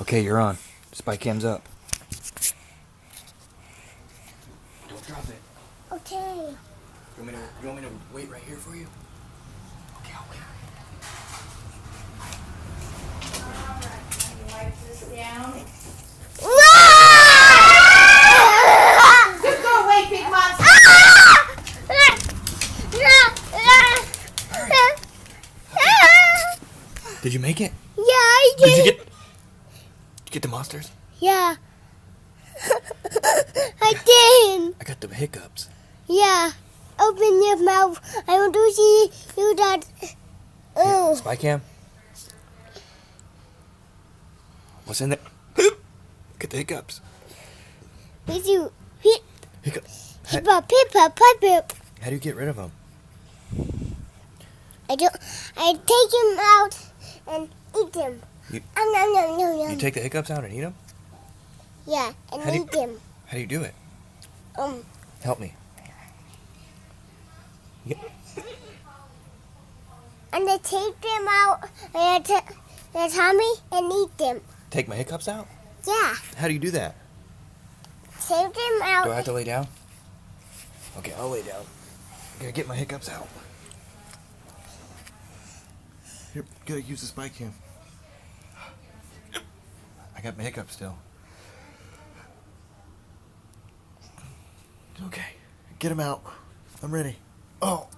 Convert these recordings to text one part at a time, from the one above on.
Okay, you're on. SpyCam's up. Don't drop it. Okay. You want me to wait right here for you? Okay. Wipe this down. Just go away, big monster. Did you make it? Yeah, I did. Did you get the monsters? Yeah. I did. I got the hiccups. Yeah. Open your mouth. I want to see you that. Oh. SpyCam? What's in there? Get the hiccups. With you. Hiccups. Pippa. How do you get rid of them? I take him out and eat him. You No. take the hiccups out and eat them? Yeah, and eat him. How do you do it? Help me. And I take them out and the tummy and eat them. Take my hiccups out? Yeah. How do you do that? Take them out. Do I have to lay down? Okay, I'll lay down. I gotta get my hiccups out. Here, gotta use the SpyCam. I got my hiccups still. Okay, get them out. I'm ready. Oh,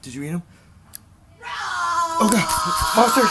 did you eat them? No! Oh God, monsters!